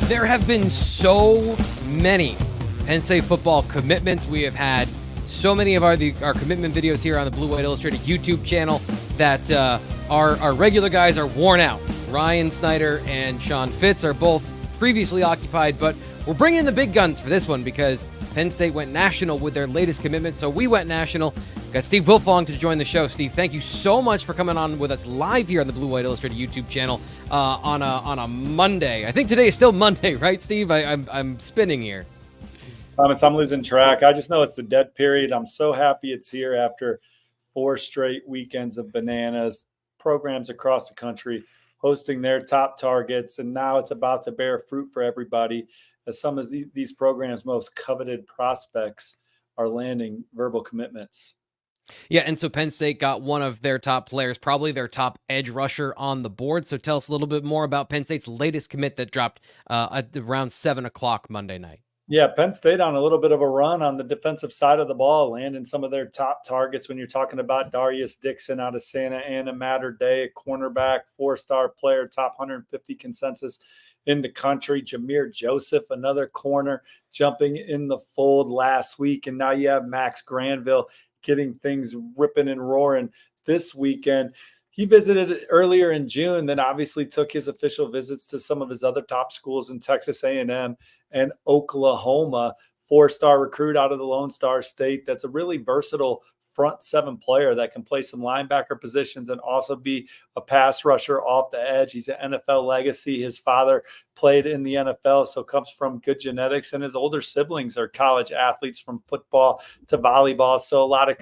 There have been so many Penn State football commitments. We have had so many of our commitment videos here on the Blue White Illustrated YouTube channel that our regular guys are worn out. Ryan Snyder and Sean Fitz are both previously occupied, but we're bringing in the big guns for this one because Penn State went national with their latest commitment, so we went national. Got Steve Wiltfong to join the show. Steve, thank you so much for coming on with us live here on the Blue White Illustrated YouTube channel on a Monday. I think today is still Monday, right, Steve? I'm spinning here. Thomas, I'm losing track. I just know it's the dead period. I'm so happy it's here after 4 straight weekends of bananas, programs across the country hosting their top targets, and now it's about to bear fruit for everybody as some of these programs' most coveted prospects are landing verbal commitments. Yeah, and so Penn State got one of their top players, probably their top edge rusher on the board. So tell us a little bit more about Penn State's latest commit that dropped at around 7 o'clock Monday night. Yeah, Penn State on a little bit of a run on the defensive side of the ball, landing some of their top targets when you're talking about Darius Dixon out of Santa Ana, Mater Day, a cornerback, 4-star player, top 150 consensus in the country. Jameer Joseph, another corner, jumping in the fold last week. And now you have Max Granville getting things ripping and roaring this weekend. He visited earlier in June, then obviously took his official visits to some of his other top schools in Texas A&M and Oklahoma. 4-star recruit out of the Lone Star State. That's a really versatile front 7 player that can play some linebacker positions and also be a pass rusher off the edge. He's an NFL legacy. His father played in the NFL, so comes from good genetics, and his older siblings are college athletes from football to volleyball. So a lot of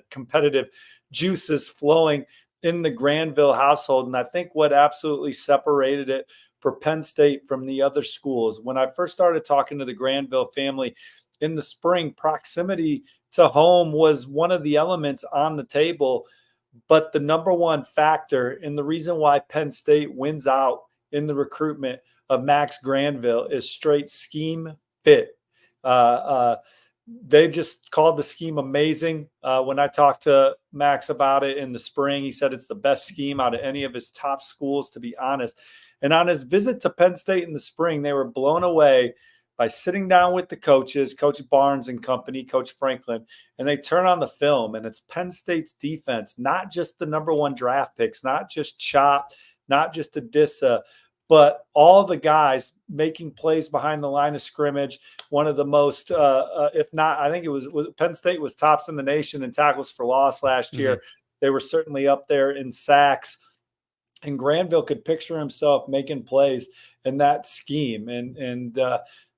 competitive juices flowing in the Granville household. And I think what absolutely separated it for Penn State from the other schools, when I first started talking to the Granville family in the spring, proximity to home was one of the elements on the table. But the number one factor and the reason why Penn State wins out in the recruitment of Max Granville is straight scheme fit. They just called the scheme amazing. When I talked to Max about it in the spring, he said it's the best scheme out of any of his top schools, to be honest. And on his visit to Penn State in the spring, they were blown away by sitting down with the coaches, Coach Barnes and company, Coach Franklin, and they turn on the film, and it's Penn State's defense, not just the number 1 draft picks, not just Chop, not just Adissa, but all the guys making plays behind the line of scrimmage. One of the most, if not, I think it was Penn State was tops in the nation in tackles for loss last year. They were certainly up there in sacks. And Granville could picture himself making plays in that scheme. And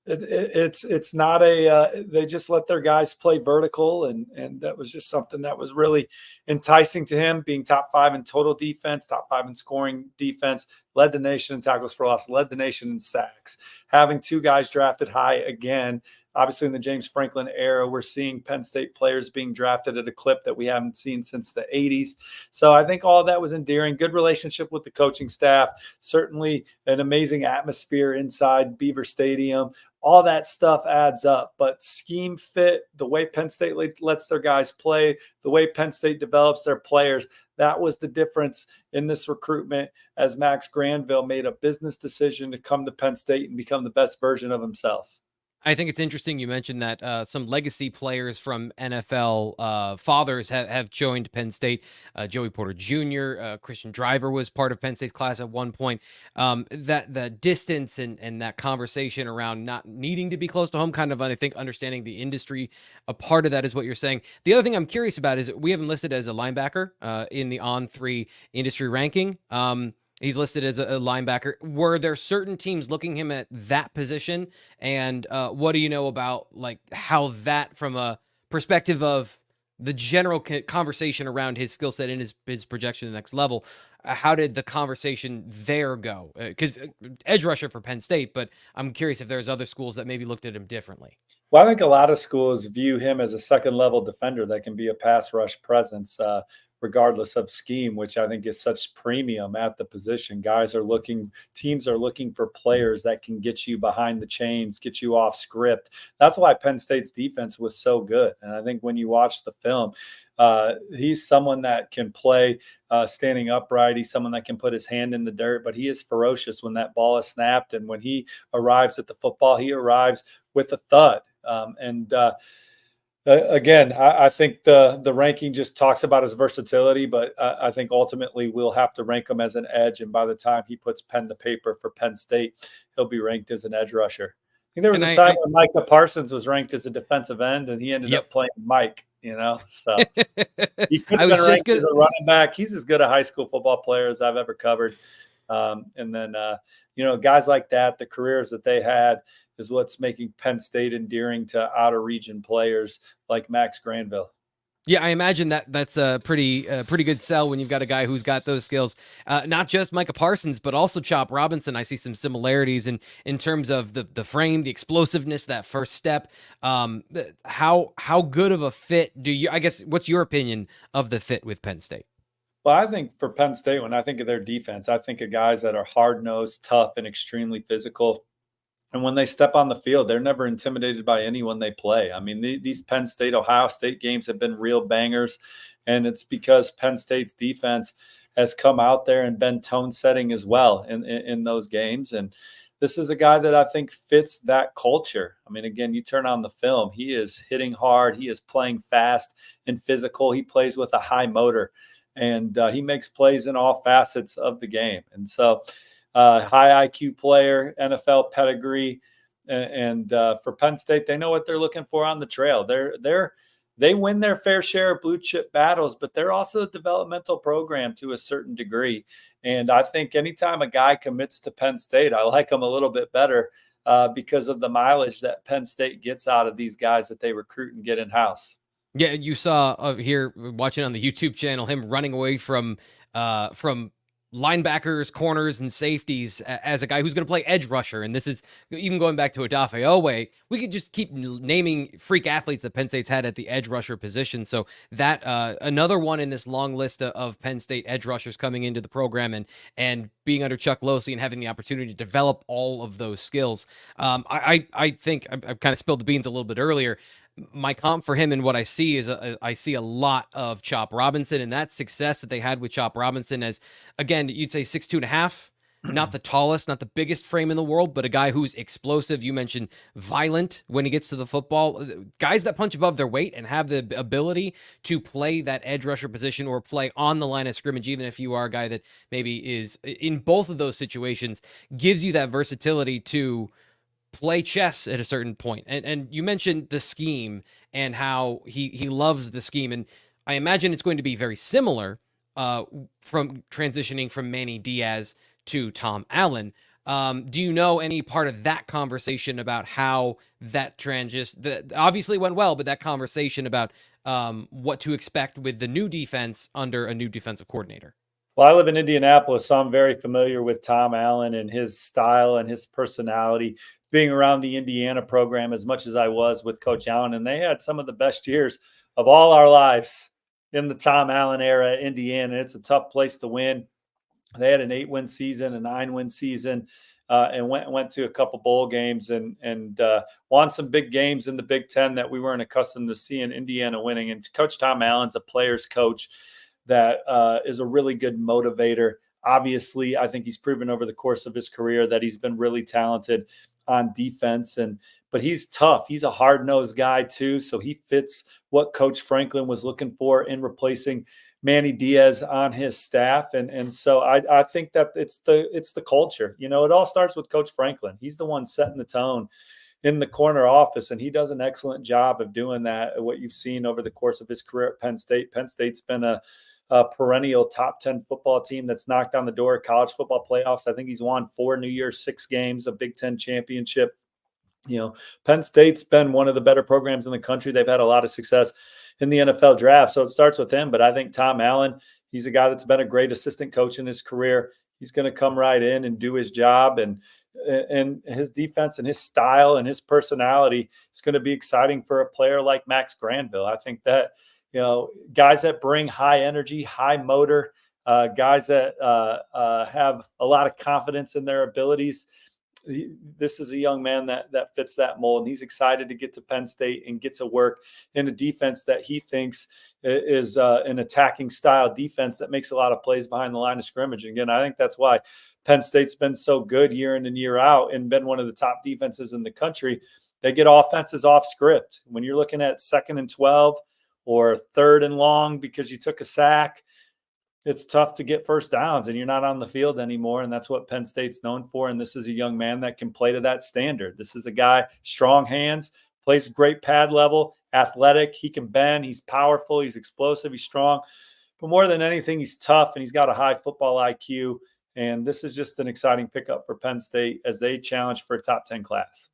it's not they just let their guys play vertical. And that was just something that was really enticing to him, being top 5 in total defense, top 5 in scoring defense, led the nation in tackles for loss, led the nation in sacks. Having 2 guys drafted high again. Obviously, in the James Franklin era, we're seeing Penn State players being drafted at a clip that we haven't seen since the 80s. So I think all of that was endearing. Good relationship with the coaching staff. Certainly an amazing atmosphere inside Beaver Stadium. All that stuff adds up. But scheme fit, the way Penn State lets their guys play, the way Penn State develops their players, that was the difference in this recruitment as Max Granville made a business decision to come to Penn State and become the best version of himself. I think it's interesting you mentioned that some legacy players from NFL fathers have joined Penn State. Joey Porter Jr., Christian Driver was part of Penn State's class at one point. That distance and that conversation around not needing to be close to home, kind of, I think, understanding the industry, a part of that is what you're saying. The other thing I'm curious about is we have him listed as a linebacker in the On3 industry ranking. He's listed as a linebacker. Were there certain teams looking him at that position? And what do you know about like how that, from a perspective of the general conversation around his skill set and his projection to the next level, how did the conversation there go? Because edge rusher for Penn State, but I'm curious if there's other schools that maybe looked at him differently. Well, I think a lot of schools view him as a second-level defender that can be a pass rush presence. regardless of scheme, which I think is such premium at the position. Teams are looking for players that can get you behind the chains, get you off script. That's why Penn State's defense was so good. And I think when you watch the film, he's someone that can play standing upright. He's someone that can put his hand in the dirt, but he is ferocious when that ball is snapped. And when he arrives at the football, he arrives with a thud. Again, I think the ranking just talks about his versatility, but I think ultimately we'll have to rank him as an edge. And by the time he puts pen to paper for Penn State, he'll be ranked as an edge rusher. I think there was a time when Micah Parsons was ranked as a defensive end, and he ended up playing Mike, so he could have been ranked as a running back. He's as good a high school football player as I've ever covered. And then, guys like that, the careers that they had is what's making Penn State endearing to out-of-region players like Max Granville. Yeah, I imagine that's a pretty good sell when you've got a guy who's got those skills. Not just Micah Parsons, but also Chop Robinson. I see some similarities in terms of the frame, the explosiveness, that first step. How good of a fit do you? I guess what's your opinion of the fit with Penn State? Well, I think for Penn State, when I think of their defense, I think of guys that are hard-nosed, tough, and extremely physical. And when they step on the field, they're never intimidated by anyone they play. I mean, these Penn State, Ohio State games have been real bangers, and it's because Penn State's defense has come out there and been tone setting as well in those games. And this is a guy that I think fits that culture. I mean, again, you turn on the film, he is hitting hard. He is playing fast and physical. He plays with a high motor, and he makes plays in all facets of the game. And so high IQ player, NFL pedigree, and for Penn State, they know what they're looking for on the trail. They win their fair share of blue chip battles, but they're also a developmental program to a certain degree. And I think anytime a guy commits to Penn State, I like him a little bit better because of the mileage that Penn State gets out of these guys that they recruit and get in house. Yeah, you saw here watching on the YouTube channel him running away from linebackers, corners, and safeties as a guy who's going to play edge rusher. And this is even going back to Odafe Owe. We could just keep naming freak athletes that Penn State's had at the edge rusher position. So that another one in this long list of Penn State edge rushers coming into the program and being under Chuck Losey and having the opportunity to develop all of those skills. I think I've kind of spilled the beans a little bit earlier. My comp for him and what I see is I see a lot of Chop Robinson, and that success that they had with Chop Robinson as, again, you'd say 6'2.5", not the tallest, not the biggest frame in the world, but a guy who's explosive. You mentioned violent when he gets to the football. Guys that punch above their weight and have the ability to play that edge rusher position or play on the line of scrimmage, even if you are a guy that maybe is in both of those situations, gives you that versatility to play chess at a certain point. And you mentioned the scheme and how he loves the scheme. And I imagine it's going to be very similar from transitioning from Manny Diaz to Tom Allen. Do you know any part of that conversation about how that obviously went well, but that conversation about what to expect with the new defense under a new defensive coordinator? Well, I live in Indianapolis, so I'm very familiar with Tom Allen and his style and his personality, being around the Indiana program as much as I was with Coach Allen. And they had some of the best years of all our lives in the Tom Allen era at Indiana. It's a tough place to win. They had an 8-win season, a 9-win season, and went to a couple bowl games and won some big games in the Big Ten that we weren't accustomed to seeing Indiana winning. And Coach Tom Allen's a player's coach that is a really good motivator. Obviously, I think he's proven over the course of his career that he's been really talented on defense, but he's tough. He's a hard-nosed guy too, so he fits what Coach Franklin was looking for in replacing Manny Diaz on his staff. And so I think that it's the culture. It all starts with Coach Franklin. He's the one setting the tone in the corner office, and he does an excellent job of doing that. What you've seen over the course of his career at Penn State. Penn State's been a perennial top 10 football team that's knocked on the door of college football playoffs. I think he's won 4 New Year's 6 games, a Big Ten championship. Penn State's been one of the better programs in the country. They've had a lot of success in the NFL draft. So it starts with him. But I think Tom Allen, he's a guy that's been a great assistant coach in his career. He's going to come right in and do his job. And his defense and his style and his personality is going to be exciting for a player like Max Granville. I think that guys that bring high energy, high motor, guys that have a lot of confidence in their abilities. This is a young man that fits that mold, and he's excited to get to Penn State and get to work in a defense that he thinks is an attacking style defense that makes a lot of plays behind the line of scrimmage. And again, I think that's why Penn State's been so good year in and year out and been one of the top defenses in the country. They get offenses off script. When you're looking at 2nd and 12 or 3rd and long because you took a sack, it's tough to get first downs and you're not on the field anymore. And that's what Penn State's known for. And this is a young man that can play to that standard. This is a guy, strong hands, plays great pad level, athletic. He can bend. He's powerful. He's explosive. He's strong. But more than anything, he's tough and he's got a high football IQ. And this is just an exciting pickup for Penn State as they challenge for a top 10 class.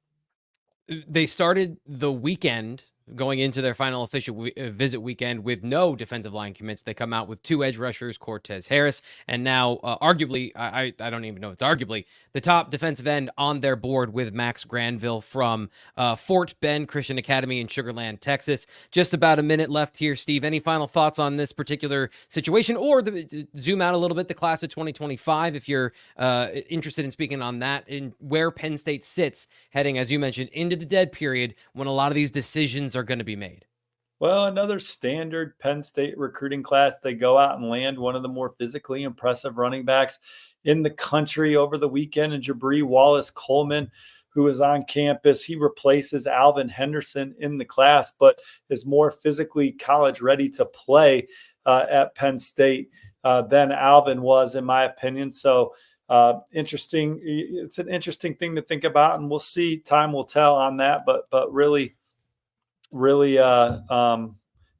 They started the weekend going into their final official visit weekend with no defensive line commits. They come out with 2 edge rushers, Cortez Harris, and now arguably, I don't even know if it's arguably, the top defensive end on their board with Max Granville from Fort Bend Christian Academy in Sugar Land, Texas. Just about a minute left here, Steve. Any final thoughts on this particular situation, or zoom out a little bit, the class of 2025, if you're interested in speaking on that, and where Penn State sits heading, as you mentioned, into the dead period when a lot of these decisions are going to be made? Well, another standard Penn State recruiting class. They go out and land one of the more physically impressive running backs in the country over the weekend, and Jabri Wallace-Coleman, who is on campus. He replaces Alvin Henderson in the class, but is more physically college ready to play at Penn State than Alvin was, in my opinion. So interesting. It's an interesting thing to think about, and we'll see. Time will tell on that, but really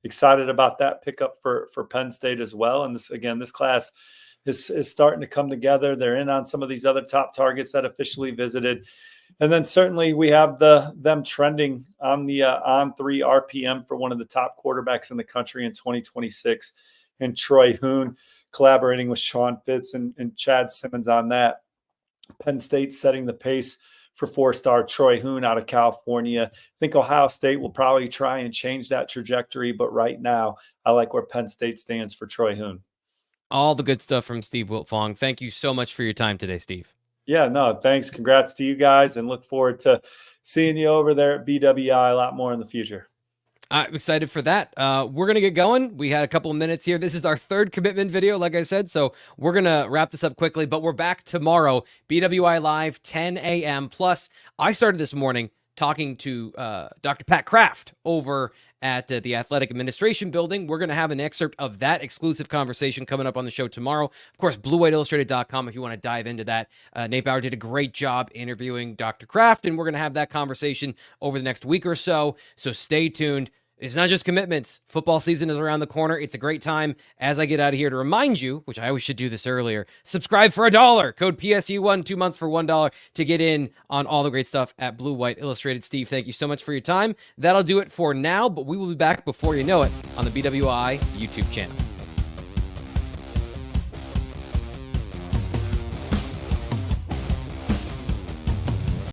excited about that pickup for Penn State as well. And this class is starting to come together. They're in on some of these other top targets that officially visited. And then certainly we have them trending on the on 3 RPM for one of the top quarterbacks in the country in 2026. And Troy Hoon collaborating with Sean Fitz and Chad Simmons on that. Penn State setting the pace for 4-star Troy Hoon out of California. I think Ohio State will probably try and change that trajectory, but right now I like where Penn State stands for Troy Hoon. All the good stuff from Steve Wiltfong. Thank you so much for your time today, Steve. Yeah, no, thanks. Congrats to you guys, and look forward to seeing you over there at BWI a lot more in the future. I'm excited for that. We're going to get going. We had a couple of minutes here. This is our 3rd commitment video, like I said, so we're going to wrap this up quickly, but we're back tomorrow, BWI Live, 10 a.m. Plus, I started this morning talking to Dr. Pat Kraft over at the Athletic Administration Building. We're going to have an excerpt of that exclusive conversation coming up on the show tomorrow. Of course, BlueWhiteIllustrated.com if you want to dive into that. Nate Bauer did a great job interviewing Dr. Kraft, and we're going to have that conversation over the next week or so, so stay tuned. It's not just commitments. Football season is around the corner. It's a great time. As I get out of here, to remind you, which I always should do this earlier, subscribe for $1. Code PSU1, 2 months for $1 to get in on all the great stuff at Blue White Illustrated. Steve, thank you so much for your time. That'll do it for now, but we will be back before you know it on the BWI YouTube channel.